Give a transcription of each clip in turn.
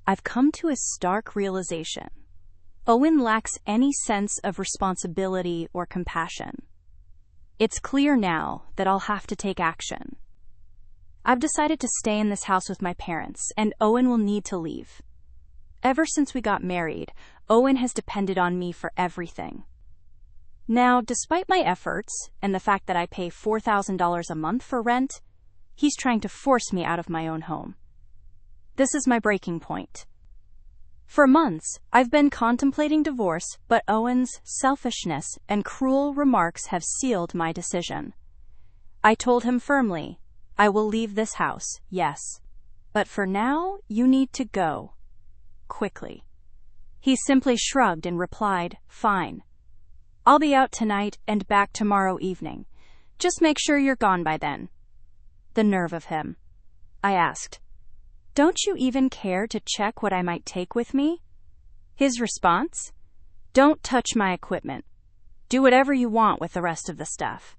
I've come to a stark realization. Owen lacks any sense of responsibility or compassion. It's clear now that I'll have to take action. I've decided to stay in this house with my parents, and Owen will need to leave. Ever since we got married, Owen has depended on me for everything. Now, despite my efforts and the fact that I pay $4,000 a month for rent, he's trying to force me out of my own home. This is my breaking point. For months, I've been contemplating divorce, but Owen's selfishness and cruel remarks have sealed my decision. I told him firmly, I will leave this house, yes. But for now, you need to go. Quickly. He simply shrugged and replied, fine. I'll be out tonight and back tomorrow evening. Just make sure you're gone by then. The nerve of him. I asked, don't you even care to check what I might take with me? His response? Don't touch my equipment. Do whatever you want with the rest of the stuff.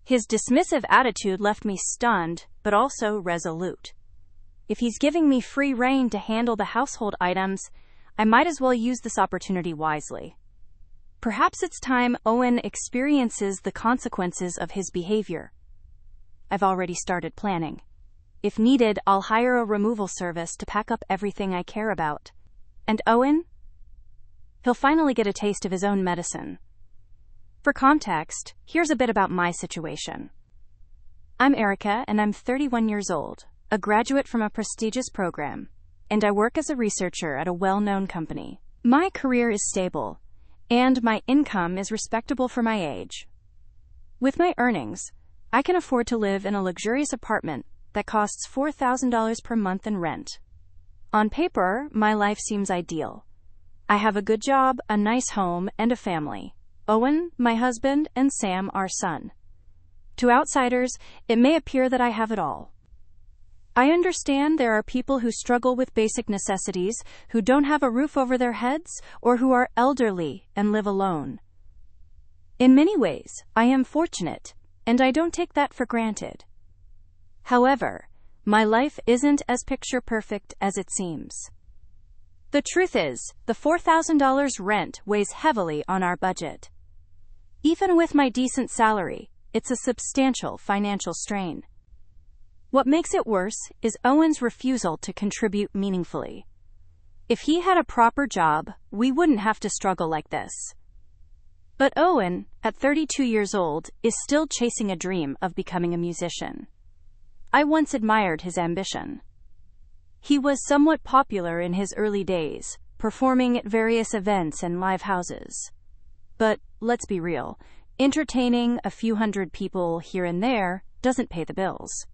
His dismissive attitude left me stunned, but also resolute. If he's giving me free rein to handle the household items, I might as well use this opportunity wisely. Perhaps it's time Owen experiences the consequences of his behavior. I've already started planning. If needed, I'll hire a removal service to pack up everything I care about. And Owen? He'll finally get a taste of his own medicine. For context, here's a bit about my situation. I'm Erica, and I'm 31 years old, a graduate from a prestigious program, and I work as a researcher at a well-known company. My career is stable, and my income is respectable for my age. With my earnings, I can afford to live in a luxurious apartment that costs $4,000 per month in rent. On paper, my life seems ideal. I have a good job, a nice home, and a family. Owen, my husband, and Sam, our son. To outsiders, it may appear that I have it all. I understand there are people who struggle with basic necessities, who don't have a roof over their heads, or who are elderly and live alone. In many ways, I am fortunate, and I don't take that for granted. However, my life isn't as picture-perfect as it seems. The truth is, the $4,000 rent weighs heavily on our budget. Even with my decent salary, it's a substantial financial strain. What makes it worse is Owen's refusal to contribute meaningfully. If he had a proper job, we wouldn't have to struggle like this. But Owen, at 32 years old, is still chasing a dream of becoming a musician. I once admired his ambition. He was somewhat popular in his early days, performing at various events and live houses. But, let's be real, entertaining a few hundred people here and there doesn't pay the bills.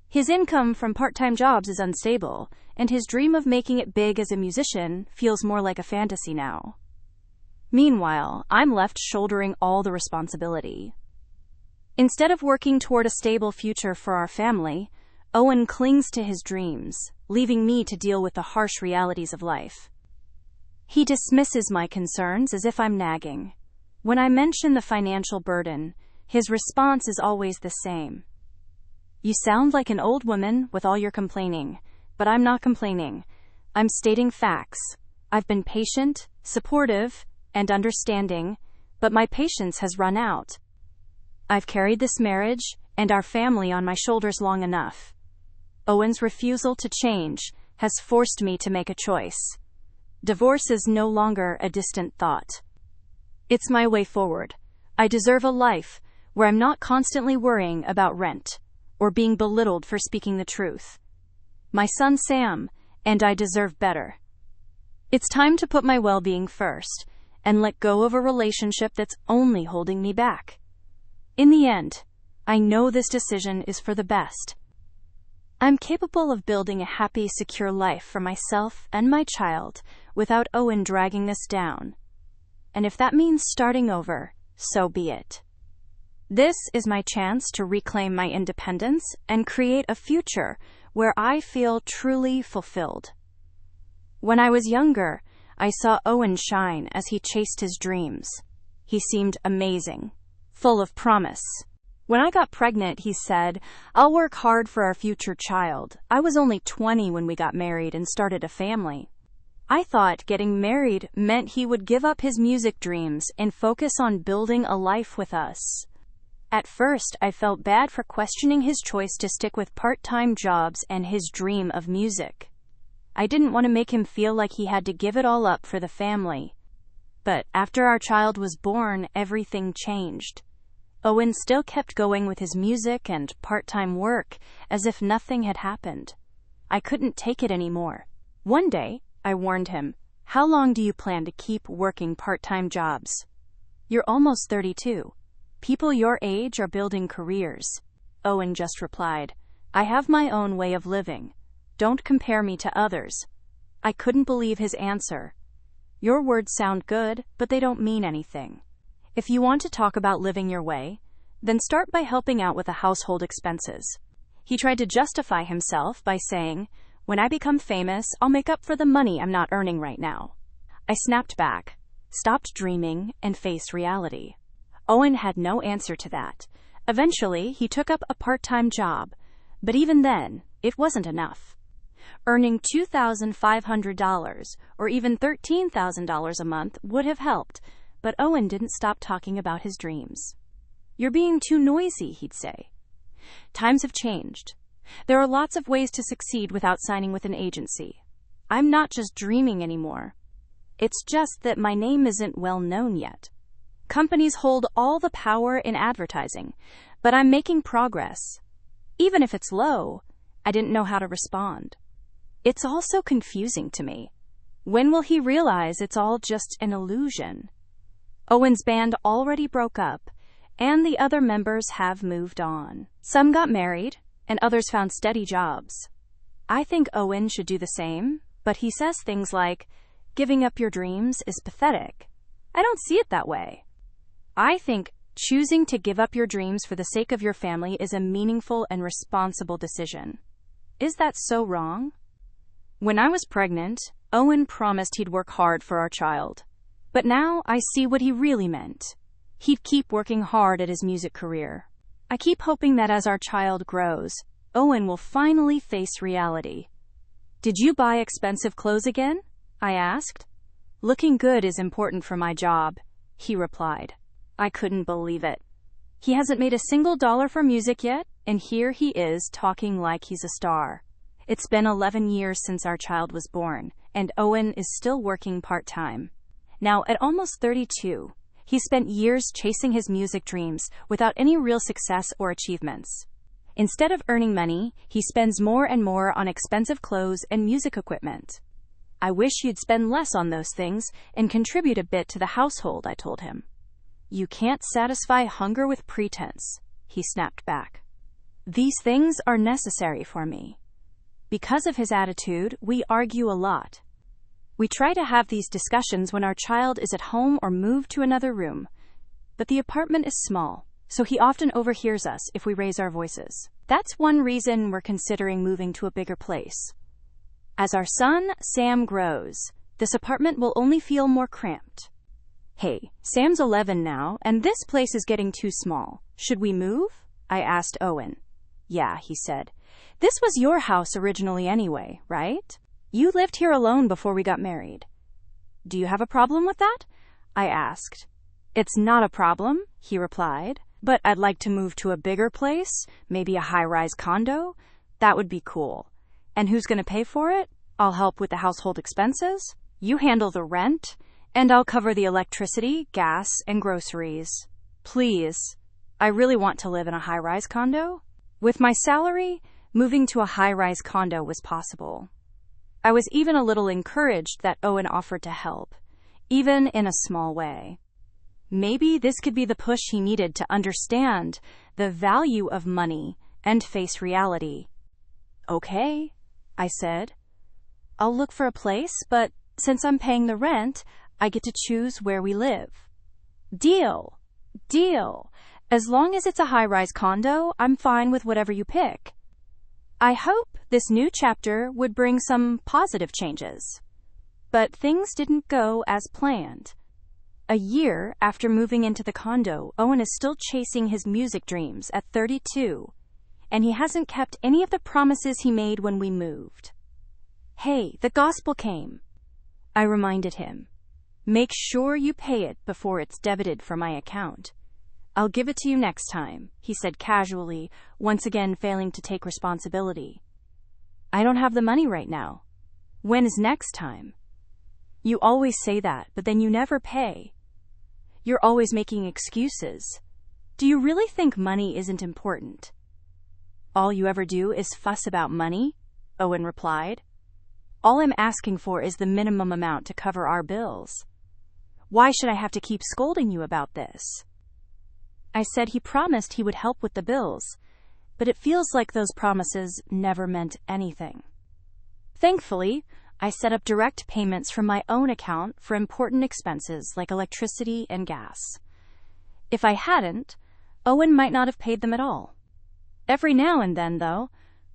His income from part-time jobs is unstable, and his dream of making it big as a musician feels more like a fantasy now. Meanwhile, I'm left shouldering all the responsibility. Instead of working toward a stable future for our family, Owen clings to his dreams, leaving me to deal with the harsh realities of life. He dismisses my concerns as if I'm nagging. When I mention the financial burden, his response is always the same. You sound like an old woman with all your complaining, but I'm not complaining. I'm stating facts. I've been patient, supportive, and understanding, but my patience has run out. I've carried this marriage and our family on my shoulders long enough. Owen's refusal to change has forced me to make a choice. Divorce is no longer a distant thought. It's my way forward. I deserve a life where I'm not constantly worrying about rent or being belittled for speaking the truth. My son Sam and I deserve better. It's time to put my well-being first and let go of a relationship that's only holding me back. In the end, I know this decision is for the best. I'm capable of building a happy, secure life for myself and my child without Owen dragging us down. And if that means starting over, so be it. This is my chance to reclaim my independence and create a future where I feel truly fulfilled. When I was younger, I saw Owen shine as he chased his dreams. He seemed amazing, full of promise. When I got pregnant, he said, "I'll work hard for our future child." I was only 20 when we got married and started a family. I thought getting married meant he would give up his music dreams and focus on building a life with us. At first, I felt bad for questioning his choice to stick with part-time jobs and his dream of music. I didn't want to make him feel like he had to give it all up for the family. But after our child was born, everything changed. Owen still kept going with his music and part-time work as if nothing had happened. I couldn't take it anymore. One day, I warned him, "How long do you plan to keep working part-time jobs? You're almost 32. People your age are building careers." Owen just replied, "I have my own way of living. Don't compare me to others." I couldn't believe his answer. "Your words sound good, but they don't mean anything. If you want to talk about living your way, then start by helping out with the household expenses." He tried to justify himself by saying, "When I become famous, I'll make up for the money I'm not earning right now." I snapped back, stopped dreaming, and faced reality. Owen had no answer to that. Eventually, he took up a part-time job, but even then, it wasn't enough. Earning $2,500 or even $13,000 a month would have helped, but Owen didn't stop talking about his dreams. "You're being too noisy," he'd say. Times have changed. There are lots of ways to succeed without signing with an agency. I'm not just dreaming anymore. It's just that my name isn't well known yet. Companies hold all the power in advertising, but I'm making progress. Even if it's low, I didn't know how to respond. It's all so confusing to me. When will he realize it's all just an illusion? Owen's band already broke up, and the other members have moved on. Some got married, and others found steady jobs. I think Owen should do the same, but he says things like, "Giving up your dreams is pathetic." I don't see it that way. I think choosing to give up your dreams for the sake of your family is a meaningful and responsible decision. Is that so wrong? When I was pregnant, Owen promised he'd work hard for our child. But now I see what he really meant. He'd keep working hard at his music career. I keep hoping that as our child grows, Owen will finally face reality. "Did you buy expensive clothes again?" I asked. "Looking good is important for my job," he replied. I couldn't believe it. He hasn't made a single dollar for music yet, and here he is talking like he's a star. It's been 11 years since our child was born, and Owen is still working part-time. Now, at almost 32, he's spent years chasing his music dreams without any real success or achievements. Instead of earning money, he spends more and more on expensive clothes and music equipment. "I wish you'd spend less on those things and contribute a bit to the household," I told him. "You can't satisfy hunger with pretense," he snapped back. "These things are necessary for me." Because of his attitude, we argue a lot. We try to have these discussions when our child is at home or moved to another room. But the apartment is small, so he often overhears us if we raise our voices. That's one reason we're considering moving to a bigger place. As our son, Sam, grows, this apartment will only feel more cramped. "Hey, Sam's 11 now, and this place is getting too small. Should we move?" I asked Owen. "Yeah," he said. "This was your house originally anyway, right? You lived here alone before we got married." "Do you have a problem with that?" I asked. "It's not a problem," he replied, "but I'd like to move to a bigger place, maybe a high-rise condo. That would be cool. And who's going to pay for it? I'll help with the household expenses. You handle the rent, and I'll cover the electricity, gas, and groceries. Please, I really want to live in a high-rise condo." With my salary, moving to a high-rise condo was possible. I was even a little encouraged that Owen offered to help, even in a small way. Maybe this could be the push he needed to understand the value of money and face reality. "Okay," I said. "I'll look for a place, but since I'm paying the rent, I get to choose where we live." "Deal. Deal. As long as it's a high-rise condo, I'm fine with whatever you pick." I hope this new chapter would bring some positive changes. But things didn't go as planned. A year after moving into the condo, Owen is still chasing his music dreams at 32, and he hasn't kept any of the promises he made when we moved. "Hey, the gospel came," I reminded him. "Make sure you pay it before it's debited from my account." "I'll give it to you next time," he said casually, once again failing to take responsibility. "I don't have the money right now." "When is next time?" "You always say that, but then you never pay. You're always making excuses. Do you really think money isn't important?" "All you ever do is fuss about money," Owen replied. "All I'm asking for is the minimum amount to cover our bills. Why should I have to keep scolding you about this?" I said he promised he would help with the bills, but it feels like those promises never meant anything. Thankfully, I set up direct payments from my own account for important expenses like electricity and gas. If I hadn't, Owen might not have paid them at all. Every now and then, though,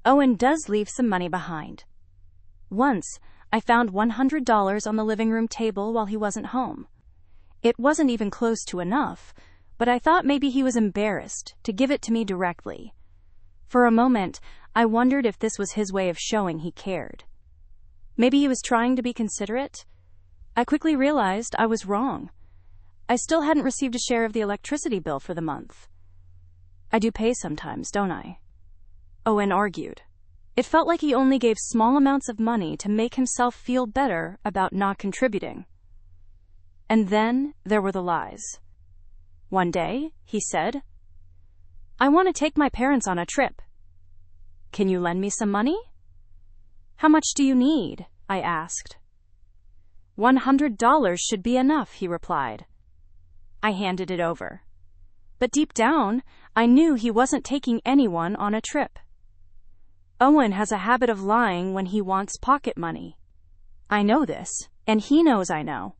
Owen does leave some money behind. Once, I found $100 on the living room table while he wasn't home. It wasn't even close to enough, but I thought maybe he was embarrassed to give it to me directly. For a moment, I wondered if this was his way of showing he cared. Maybe he was trying to be considerate. I quickly realized I was wrong. I still hadn't received a share of the electricity bill for the month. "I do pay sometimes, don't I?" Owen argued. It felt like he only gave small amounts of money to make himself feel better about not contributing. And then there were the lies. One day, he said, "I want to take my parents on a trip. Can you lend me some money?" "How much do you need?" I asked. $100 should be enough," he replied. I handed it over. But deep down, I knew he wasn't taking anyone on a trip. Owen has a habit of lying when he wants pocket money. I know this, and he knows I know.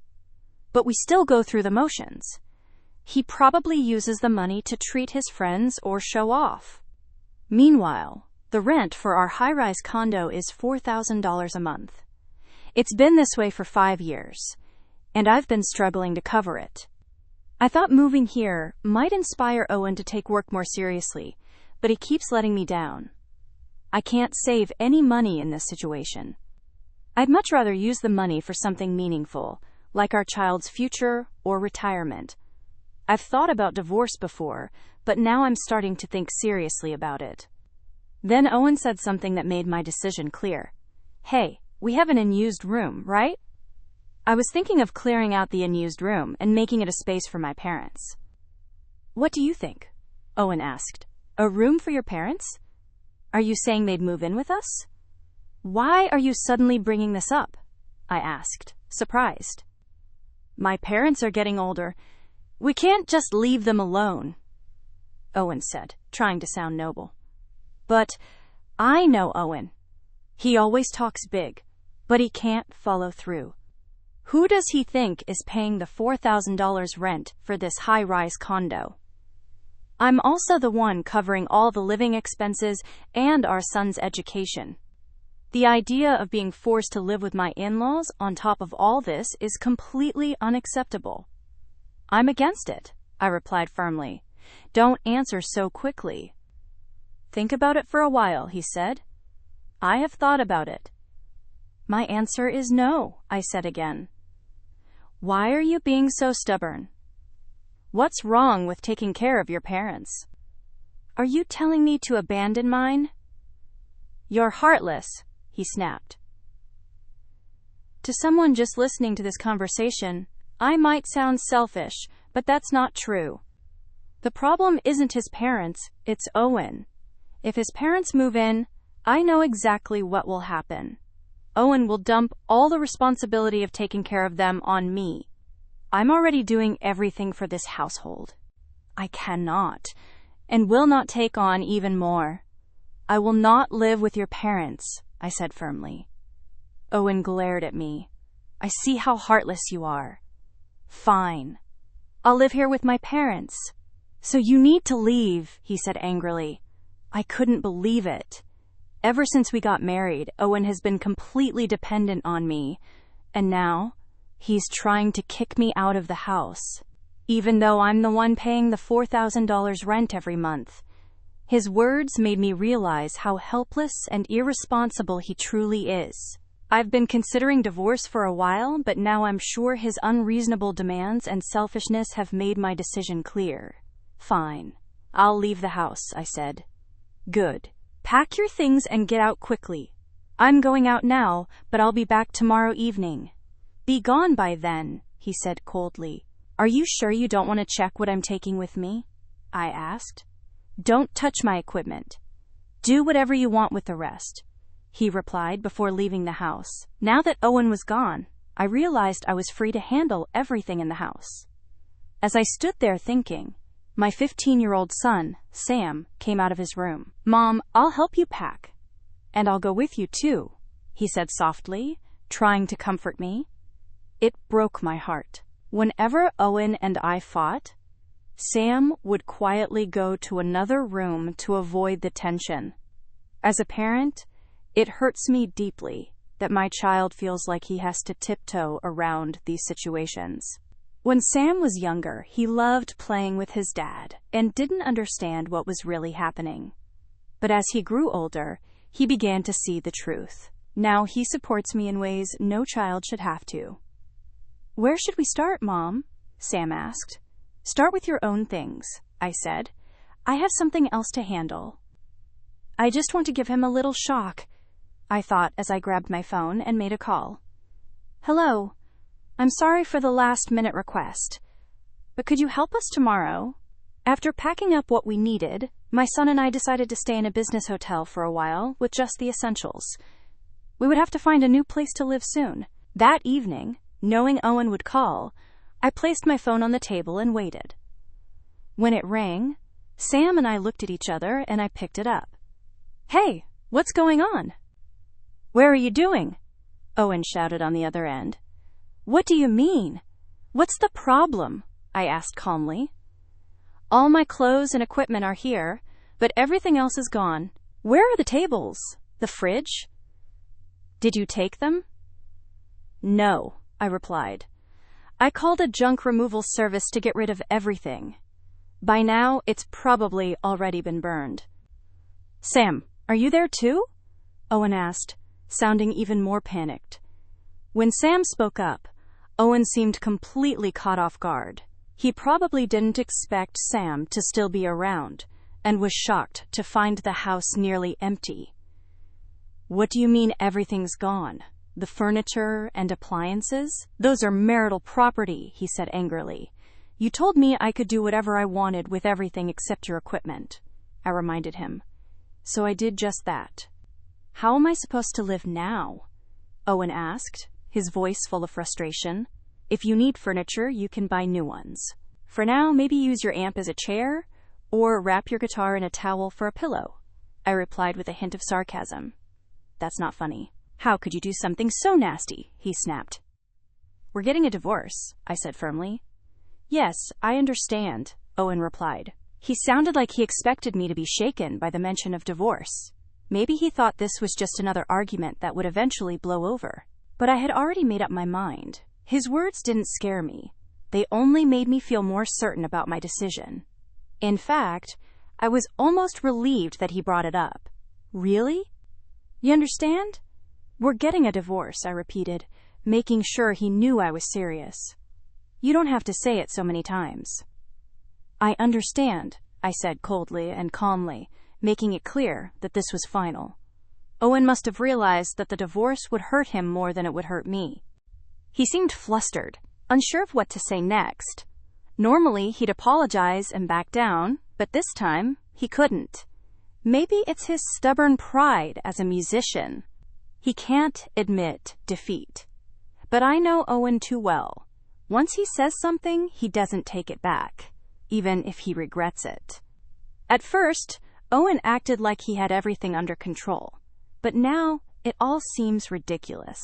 But we still go through the motions. He probably uses the money to treat his friends or show off. Meanwhile, the rent for our high-rise condo is $4,000 a month. It's been this way for 5 years, and I've been struggling to cover it. I thought moving here might inspire Owen to take work more seriously, but he keeps letting me down. I can't save any money in this situation. I'd much rather use the money for something meaningful, like our child's future or retirement. I've thought about divorce before, but now I'm starting to think seriously about it. Then Owen said something that made my decision clear. "Hey, we have an unused room, right?" I was thinking of clearing out the unused room and making it a space for my parents. "What do you think?" Owen asked. "A room for your parents? Are you saying they'd move in with us?" "Why are you suddenly bringing this up?" I asked, surprised. "My parents are getting older. We can't just leave them alone," Owen said, trying to sound noble. But I know Owen. He always talks big, but he can't follow through. Who does he think is paying the $4,000 rent for this high-rise condo? I'm also the one covering all the living expenses and our son's education. The idea of being forced to live with my in-laws on top of all this is completely unacceptable. "I'm against it," I replied firmly. "Don't answer so quickly." "Think about it for a while," he said. "I have thought about it." "My answer is no," I said again. "Why are you being so stubborn? What's wrong with taking care of your parents? Are you telling me to abandon mine?" "You're heartless," he snapped. To someone just listening to this conversation, I might sound selfish, but that's not true. The problem isn't his parents, it's Owen. If his parents move in, I know exactly what will happen. Owen will dump all the responsibility of taking care of them on me. I'm already doing everything for this household. I cannot and will not take on even more. "I will not live with your parents," I said firmly. Owen glared at me. "I see how heartless you are." "Fine. I'll live here with my parents." "So you need to leave," he said angrily. I couldn't believe it. Ever since we got married, Owen has been completely dependent on me. And now, He's trying to kick me out of the house, even though I'm the one paying the $4,000 rent every month. His words made me realize how helpless and irresponsible he truly is. I've been considering divorce for a while, but now I'm sure his unreasonable demands and selfishness have made my decision clear. Fine. I'll leave the house, I said. Good. Pack your things and get out quickly. I'm going out now, but I'll be back tomorrow evening. Be gone by then, he said coldly. Are you sure you don't want to check what I'm taking with me? I asked. Don't touch my equipment. Do whatever you want with the rest, he replied before leaving the house. Now that Owen was gone, I realized I was free to handle everything in the house. As I stood there thinking, my 15-year-old son, Sam, came out of his room. Mom, I'll help you pack. And I'll go with you too, he said softly, trying to comfort me. It broke my heart. Whenever Owen and I fought, Sam would quietly go to another room to avoid the tension. As a parent, it hurts me deeply that my child feels like he has to tiptoe around these situations. When Sam was younger, he loved playing with his dad and didn't understand what was really happening. But as he grew older, he began to see the truth. Now he supports me in ways no child should have to. Where should we start, Mom? Sam asked. Start with your own things, I said. I have something else to handle. I just want to give him a little shock, I thought as I grabbed my phone and made a call. Hello. I'm sorry for the last-minute request, but could you help us tomorrow? After packing up what we needed, my son and I decided to stay in a business hotel for a while with just the essentials. We would have to find a new place to live soon. That evening, knowing Owen would call, I placed my phone on the table and waited. When it rang, Sam and I looked at each other and I picked it up. Hey, what's going on? Where are you doing? Owen shouted on the other end. What do you mean? What's the problem? I asked calmly. All my clothes and equipment are here, but everything else is gone. Where are the tables? The fridge? Did you take them? No, I replied. I called a junk removal service to get rid of everything. By now, it's probably already been burned. Sam, are you there too? Owen asked, sounding even more panicked. When Sam spoke up, Owen seemed completely caught off guard. He probably didn't expect Sam to still be around, and was shocked to find the house nearly empty. What do you mean everything's gone? The furniture and appliances? Those are marital property, he said angrily. You told me I could do whatever I wanted with everything except your equipment, I reminded him. So I did just that. How am I supposed to live now? Owen asked, his voice full of frustration. If you need furniture, you can buy new ones. For now, maybe use your amp as a chair, or wrap your guitar in a towel for a pillow, I replied with a hint of sarcasm. That's not funny. How could you do something so nasty? He snapped. We're getting a divorce, I said firmly. Yes, I understand, Owen replied. He sounded like he expected me to be shaken by the mention of divorce. Maybe he thought this was just another argument that would eventually blow over. But I had already made up my mind. His words didn't scare me. They only made me feel more certain about my decision. In fact, I was almost relieved that he brought it up. Really? You understand? We're getting a divorce, I repeated, making sure he knew I was serious. You don't have to say it so many times. I understand, I said coldly and calmly, making it clear that this was final. Owen must have realized that the divorce would hurt him more than it would hurt me. He seemed flustered, unsure of what to say next. Normally, he'd apologize and back down, but this time, he couldn't. Maybe it's his stubborn pride as a musician. He can't admit defeat. But I know Owen too well. Once he says something, he doesn't take it back, even if he regrets it. At first, Owen acted like he had everything under control. But now, it all seems ridiculous.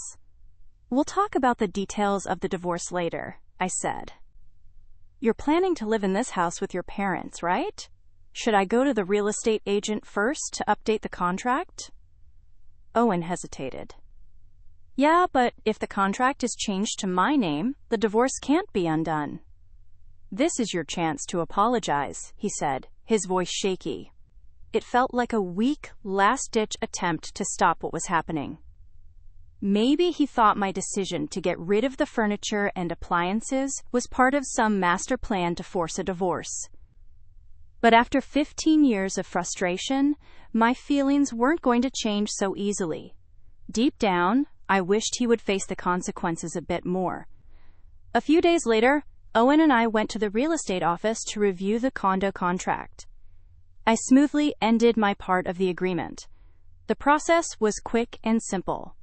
We'll talk about the details of the divorce later, I said. You're planning to live in this house with your parents, right? Should I go to the real estate agent first to update the contract? Owen hesitated. Yeah, but if the contract is changed to my name, the divorce can't be undone. This is your chance to apologize, he said, his voice shaky. It felt like a weak, last-ditch attempt to stop what was happening. Maybe he thought my decision to get rid of the furniture and appliances was part of some master plan to force a divorce. But after 15 years of frustration, my feelings weren't going to change so easily. Deep down, I wished he would face the consequences a bit more. A few days later, Owen and I went to the real estate office to review the condo contract. I smoothly ended my part of the agreement. The process was quick and simple.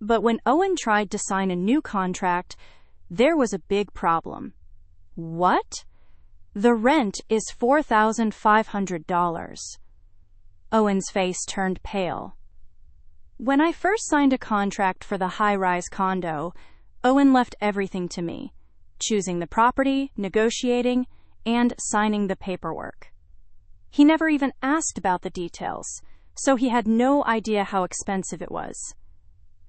But when Owen tried to sign a new contract, there was a big problem. What? The rent is $4,500. Owen's face turned pale. When I first signed a contract for the high-rise condo, Owen left everything to me, choosing the property, negotiating, and signing the paperwork. He never even asked about the details, so he had no idea how expensive it was.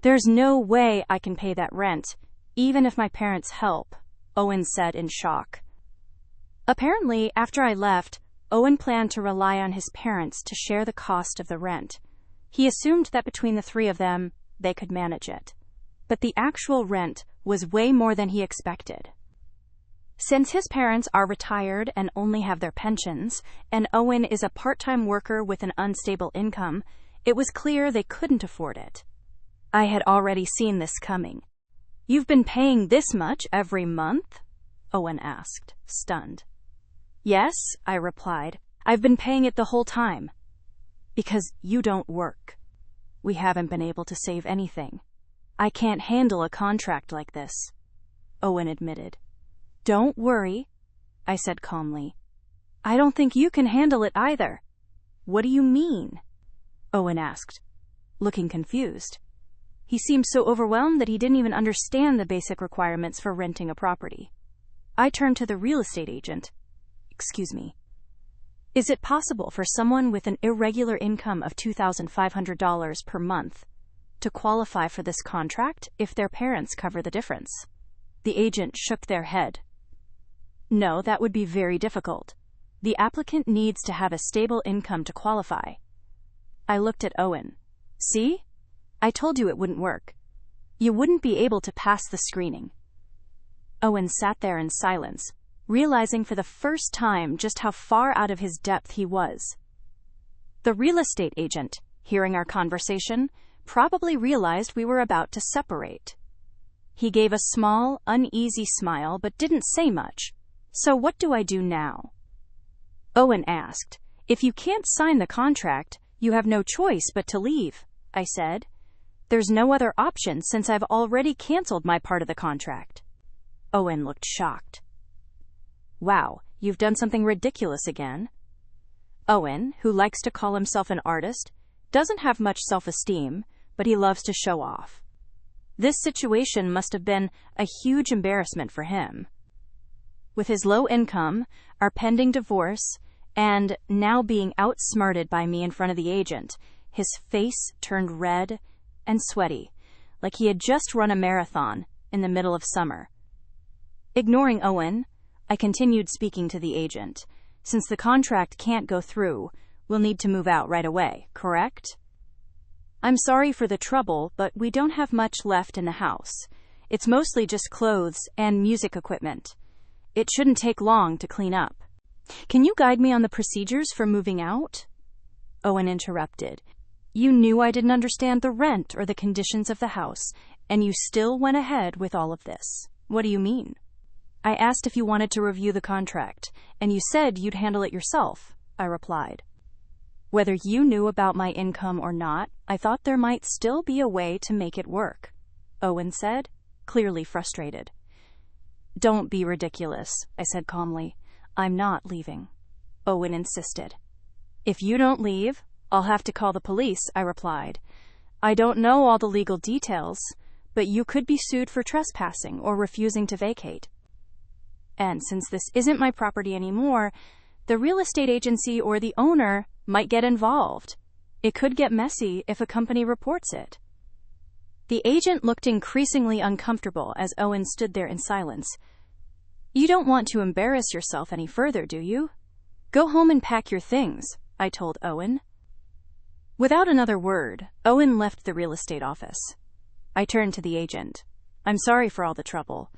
There's no way I can pay that rent, even if my parents help, Owen said in shock. Apparently, after I left, Owen planned to rely on his parents to share the cost of the rent. He assumed that between the three of them, they could manage it. But the actual rent was way more than he expected. Since his parents are retired and only have their pensions, and Owen is a part-time worker with an unstable income, it was clear they couldn't afford it. I had already seen this coming. "You've been paying this much every month?" Owen asked, stunned. "Yes," I replied. "I've been paying it the whole time." "Because you don't work. We haven't been able to save anything. I can't handle a contract like this," Owen admitted. "Don't worry," I said calmly. "I don't think you can handle it either." "What do you mean?" Owen asked, looking confused. He seemed so overwhelmed that he didn't even understand the basic requirements for renting a property. I turned to the real estate agent. "Excuse me. Is it possible for someone with an irregular income of $2,500 per month to qualify for this contract if their parents cover the difference?" The agent shook their head. "No, that would be very difficult. The applicant needs to have a stable income to qualify." I looked at Owen. "See? I told you it wouldn't work. You wouldn't be able to pass the screening." Owen sat there in silence, realizing for the first time just how far out of his depth he was. The real estate agent, hearing our conversation, probably realized we were about to separate. He gave a small, uneasy smile but didn't say much. "So what do I do now?" Owen asked. "If you can't sign the contract, you have no choice but to leave," I said. "There's no other option since I've already canceled my part of the contract." Owen looked shocked. "Wow, you've done something ridiculous again." Owen, who likes to call himself an artist, doesn't have much self-esteem, but he loves to show off. This situation must have been a huge embarrassment for him. With his low income, our pending divorce, and now being outsmarted by me in front of the agent, his face turned red and sweaty, like he had just run a marathon in the middle of summer. Ignoring Owen, I continued speaking to the agent. "Since the contract can't go through, we'll need to move out right away, correct?" "I'm sorry for the trouble, but we don't have much left in the house. It's mostly just clothes and music equipment. It shouldn't take long to clean up. Can you guide me on the procedures for moving out?" Owen interrupted. "You knew I didn't understand the rent or the conditions of the house, and you still went ahead with all of this. What do you mean?" "I asked if you wanted to review the contract, and you said you'd handle it yourself," I replied. "Whether you knew about my income or not, I thought there might still be a way to make it work," Owen said, clearly frustrated. "Don't be ridiculous," I said calmly. "I'm not leaving." Owen insisted. "If you don't leave, I'll have to call the police," I replied. "I don't know all the legal details, but you could be sued for trespassing or refusing to vacate. And since this isn't my property anymore, the real estate agency or the owner might get involved. It could get messy if a company reports it." The agent looked increasingly uncomfortable as Owen stood there in silence. "You don't want to embarrass yourself any further, do you? Go home and pack your things," I told Owen. Without another word, Owen left the real estate office. I turned to the agent. "I'm sorry for all the trouble.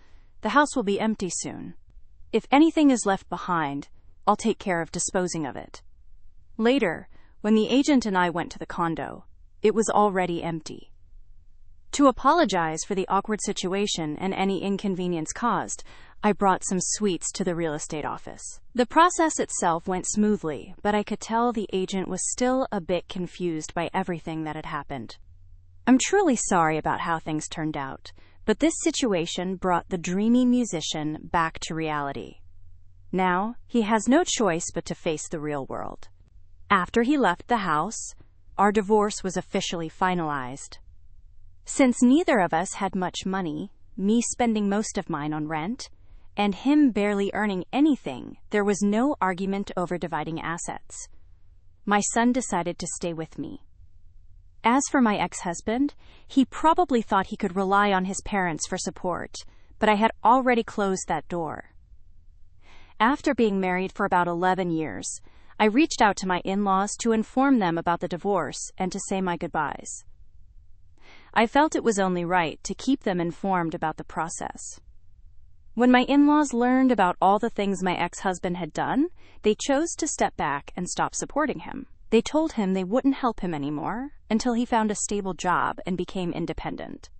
The house will be empty soon. If anything is left behind, I'll take care of disposing of it." Later, when the agent and I went to the condo, it was already empty. To apologize for the awkward situation and any inconvenience caused, I brought some sweets to the real estate office. The process itself went smoothly, but I could tell the agent was still a bit confused by everything that had happened. I'm truly sorry about how things turned out, but this situation brought the dreamy musician back to reality. Now, he has no choice but to face the real world. After he left the house, our divorce was officially finalized. Since neither of us had much money, me spending most of mine on rent, and him barely earning anything, there was no argument over dividing assets. My son decided to stay with me. As for my ex-husband, he probably thought he could rely on his parents for support, but I had already closed that door. After being married for about 11 years, I reached out to my in-laws to inform them about the divorce and to say my goodbyes. I felt it was only right to keep them informed about the process. When my in-laws learned about all the things my ex-husband had done, they chose to step back and stop supporting him. They told him they wouldn't help him anymore until he found a stable job and became independent.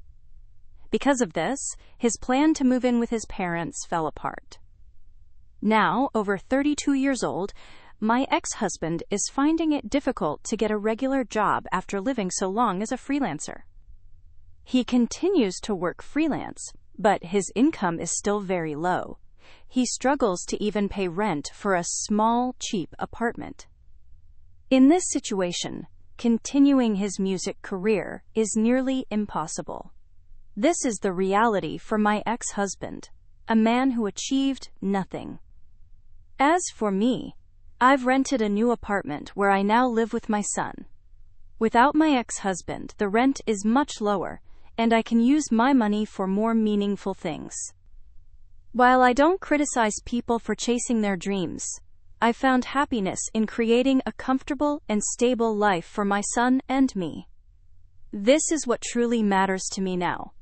Because of this, his plan to move in with his parents fell apart. Now, over 32 years old, my ex-husband is finding it difficult to get a regular job after living so long as a freelancer. He continues to work freelance, but his income is still very low. He struggles to even pay rent for a small, cheap apartment. In this situation, continuing his music career is nearly impossible. This is the reality for my ex-husband, a man who achieved nothing. As for me, I've rented a new apartment where I now live with my son. Without my ex-husband, the rent is much lower, and I can use my money for more meaningful things. While I don't criticize people for chasing their dreams, I found happiness in creating a comfortable and stable life for my son and me. This is what truly matters to me now.